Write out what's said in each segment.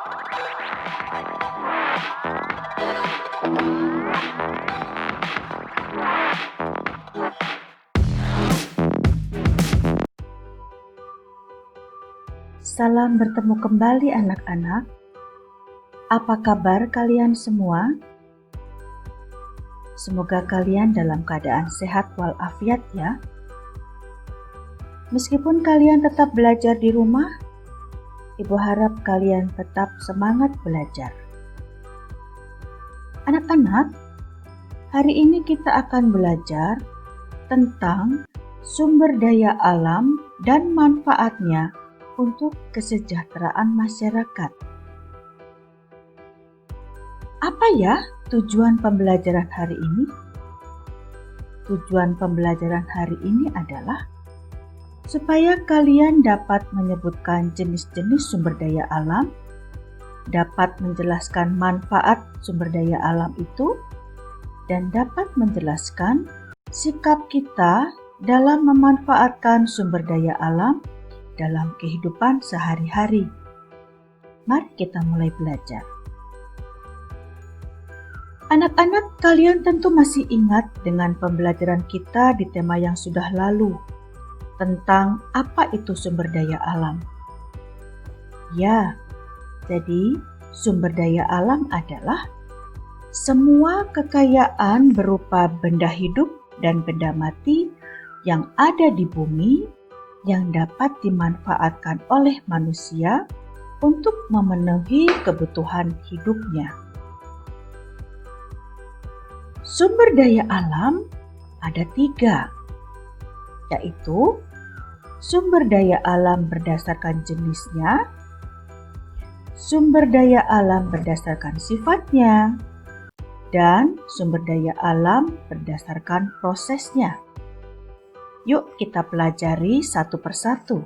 Salam bertemu kembali anak-anak. Apa kabar kalian semua? Semoga kalian dalam keadaan sehat walafiat ya. Meskipun kalian tetap belajar di rumah, Ibu harap kalian tetap semangat belajar. Anak-anak, hari ini kita akan belajar tentang sumber daya alam dan manfaatnya untuk kesejahteraan masyarakat. Apa ya tujuan pembelajaran hari ini? Tujuan pembelajaran hari ini adalah supaya kalian dapat menyebutkan jenis-jenis sumber daya alam, dapat menjelaskan manfaat sumber daya alam itu, dan dapat menjelaskan sikap kita dalam memanfaatkan sumber daya alam dalam kehidupan sehari-hari. Mari kita mulai belajar. Anak-anak, kalian tentu masih ingat dengan pembelajaran kita di tema yang sudah lalu tentang apa itu sumber daya alam. Ya, jadi sumber daya alam adalah semua kekayaan berupa benda hidup dan benda mati yang ada di bumi yang dapat dimanfaatkan oleh manusia untuk memenuhi kebutuhan hidupnya. Sumber daya alam ada 3, yaitu sumber daya alam berdasarkan jenisnya, sumber daya alam berdasarkan sifatnya, dan sumber daya alam berdasarkan prosesnya. Yuk kita pelajari satu persatu.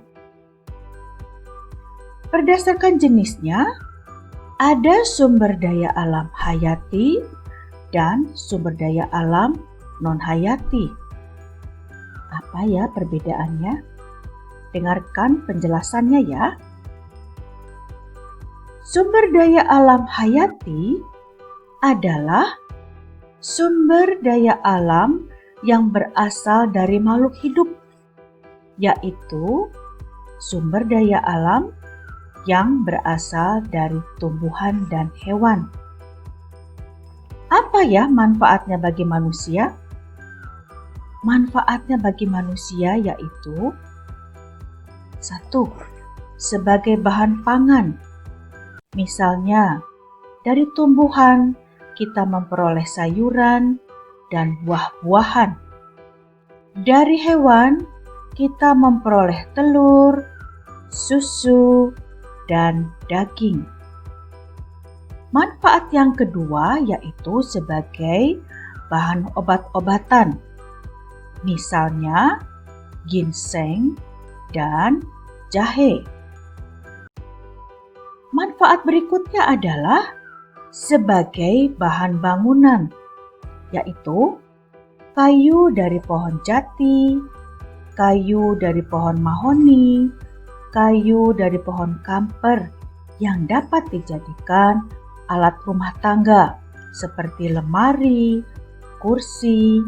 Berdasarkan jenisnya, ada sumber daya alam hayati dan sumber daya alam non-hayati. Apa ya perbedaannya? Dengarkan penjelasannya ya. Sumber daya alam hayati adalah sumber daya alam yang berasal dari makhluk hidup, yaitu sumber daya alam yang berasal dari tumbuhan dan hewan. Apa ya manfaatnya bagi manusia? Manfaatnya bagi manusia yaitu 1. Sebagai bahan pangan. Misalnya, dari tumbuhan kita memperoleh sayuran dan buah-buahan. Dari hewan kita memperoleh telur, susu, dan daging. Manfaat yang kedua yaitu sebagai bahan obat-obatan. Misalnya, ginseng dan jahe. Manfaat berikutnya adalah sebagai bahan bangunan, yaitu kayu dari pohon jati, kayu dari pohon mahoni, kayu dari pohon kamper yang dapat dijadikan alat rumah tangga seperti lemari, kursi,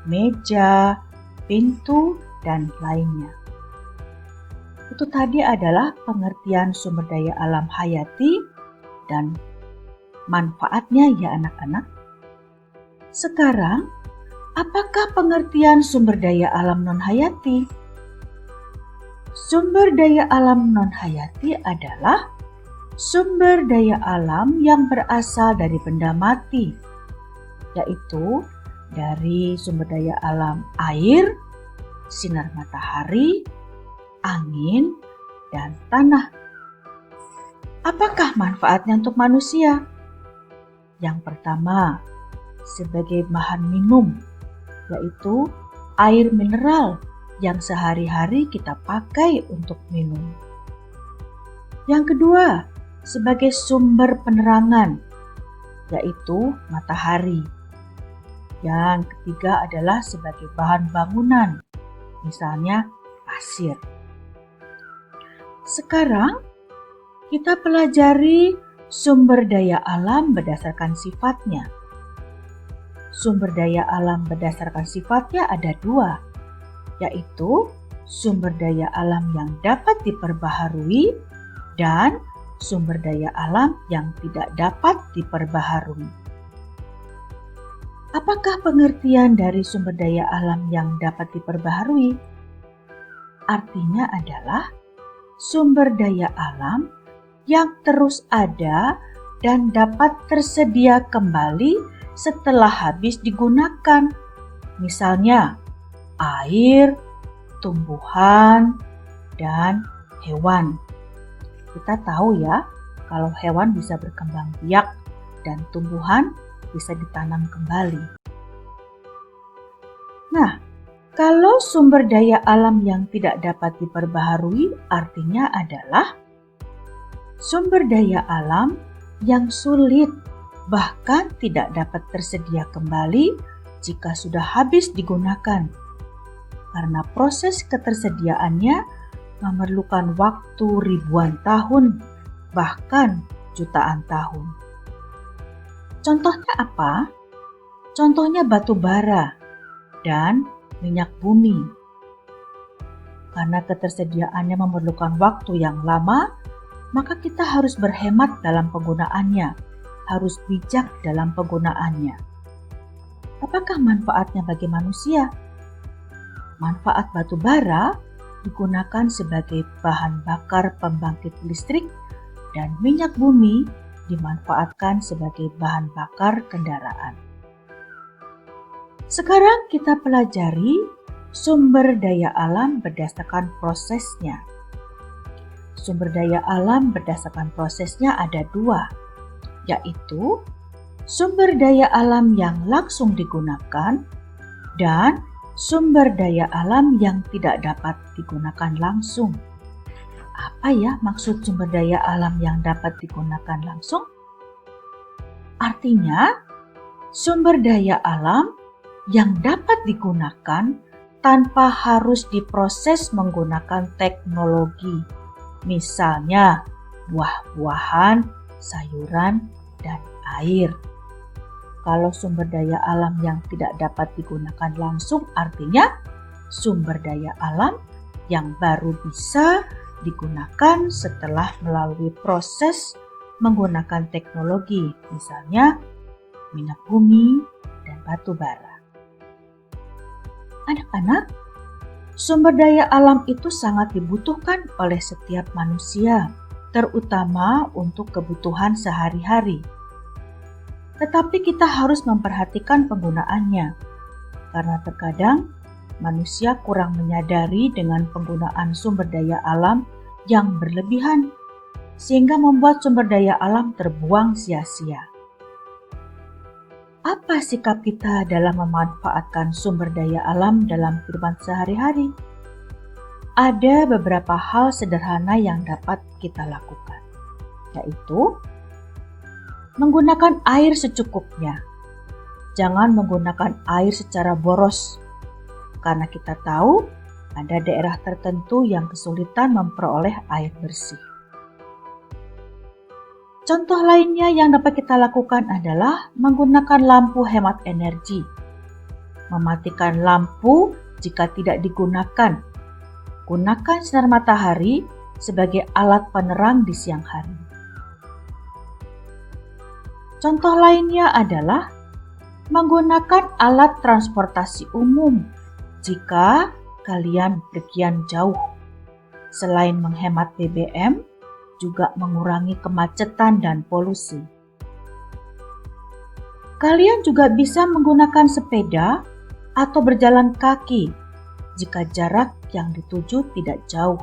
meja, pintu, dan lainnya. Itu tadi adalah pengertian sumber daya alam hayati dan manfaatnya ya anak-anak. Sekarang, apakah pengertian sumber daya alam non-hayati? Sumber daya alam non-hayati adalah sumber daya alam yang berasal dari benda mati, yaitu dari sumber daya alam air, sinar matahari, angin, dan tanah. Apakah manfaatnya untuk manusia? Yang pertama, sebagai bahan minum, yaitu air mineral yang sehari-hari kita pakai untuk minum. Yang kedua, sebagai sumber penerangan, yaitu matahari. Yang ketiga adalah sebagai bahan bangunan, misalnya pasir. Sekarang kita pelajari sumber daya alam berdasarkan sifatnya. Sumber daya alam berdasarkan sifatnya ada dua, yaitu sumber daya alam yang dapat diperbaharui dan sumber daya alam yang tidak dapat diperbaharui. Apakah pengertian dari sumber daya alam yang dapat diperbaharui? Artinya adalah sumber daya alam yang terus ada dan dapat tersedia kembali setelah habis digunakan. Misalnya, air, tumbuhan, dan hewan. Kita tahu ya, kalau hewan bisa berkembang biak dan tumbuhan bisa ditanam kembali. Nah, kalau sumber daya alam yang tidak dapat diperbaharui artinya adalah sumber daya alam yang sulit bahkan tidak dapat tersedia kembali jika sudah habis digunakan. Karena proses ketersediaannya memerlukan waktu ribuan tahun, bahkan jutaan tahun. Contohnya apa? Contohnya batu bara dan minyak bumi. Karena ketersediaannya memerlukan waktu yang lama, maka kita harus berhemat dalam penggunaannya, harus bijak dalam penggunaannya. Apakah manfaatnya bagi manusia? Manfaat batu bara digunakan sebagai bahan bakar pembangkit listrik dan minyak bumi dimanfaatkan sebagai bahan bakar kendaraan. Sekarang kita pelajari sumber daya alam berdasarkan prosesnya. Sumber daya alam berdasarkan prosesnya ada dua, yaitu sumber daya alam yang langsung digunakan dan sumber daya alam yang tidak dapat digunakan langsung. Apa ya maksud sumber daya alam yang dapat digunakan langsung? Artinya, sumber daya alam yang dapat digunakan tanpa harus diproses menggunakan teknologi. Misalnya, buah-buahan, sayuran, dan air. Kalau sumber daya alam yang tidak dapat digunakan langsung artinya sumber daya alam yang baru bisa digunakan setelah melalui proses menggunakan teknologi, misalnya minyak bumi dan batu bara. Anak-anak, sumber daya alam itu sangat dibutuhkan oleh setiap manusia, terutama untuk kebutuhan sehari-hari. Tetapi kita harus memperhatikan penggunaannya, karena terkadang manusia kurang menyadari dengan penggunaan sumber daya alam yang berlebihan, sehingga membuat sumber daya alam terbuang sia-sia. Apa sikap kita dalam memanfaatkan sumber daya alam dalam kehidupan sehari-hari? Ada beberapa hal sederhana yang dapat kita lakukan, yaitu menggunakan air secukupnya. Jangan menggunakan air secara boros, karena kita tahu ada daerah tertentu yang kesulitan memperoleh air bersih. Contoh lainnya yang dapat kita lakukan adalah menggunakan lampu hemat energi. Mematikan lampu jika tidak digunakan. Gunakan sinar matahari sebagai alat penerang di siang hari. Contoh lainnya adalah menggunakan alat transportasi umum jika kalian bepergian jauh. Selain menghemat BBM, juga mengurangi kemacetan dan polusi. Kalian juga bisa menggunakan sepeda atau berjalan kaki jika jarak yang dituju tidak jauh.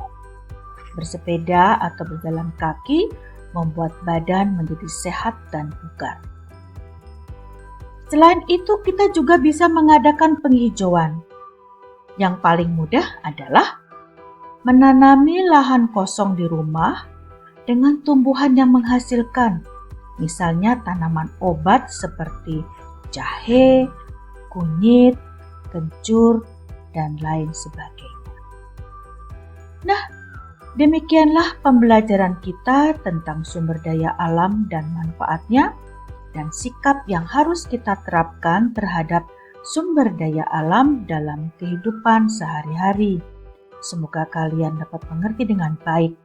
Bersepeda atau berjalan kaki membuat badan menjadi sehat dan bugar. Selain itu, kita juga bisa mengadakan penghijauan. Yang paling mudah adalah menanami lahan kosong di rumah dengan tumbuhan yang menghasilkan, misalnya tanaman obat seperti jahe, kunyit, kencur, dan lain sebagainya. Nah, Demikianlah pembelajaran kita tentang sumber daya alam dan manfaatnya, dan sikap yang harus kita terapkan terhadap sumber daya alam dalam kehidupan sehari-hari. Semoga kalian dapat mengerti dengan baik.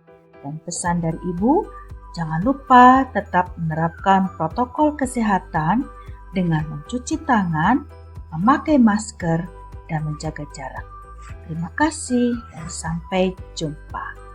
Dan pesan dari Ibu, jangan lupa tetap menerapkan protokol kesehatan dengan mencuci tangan, memakai masker, dan menjaga jarak. Terima kasih dan sampai jumpa.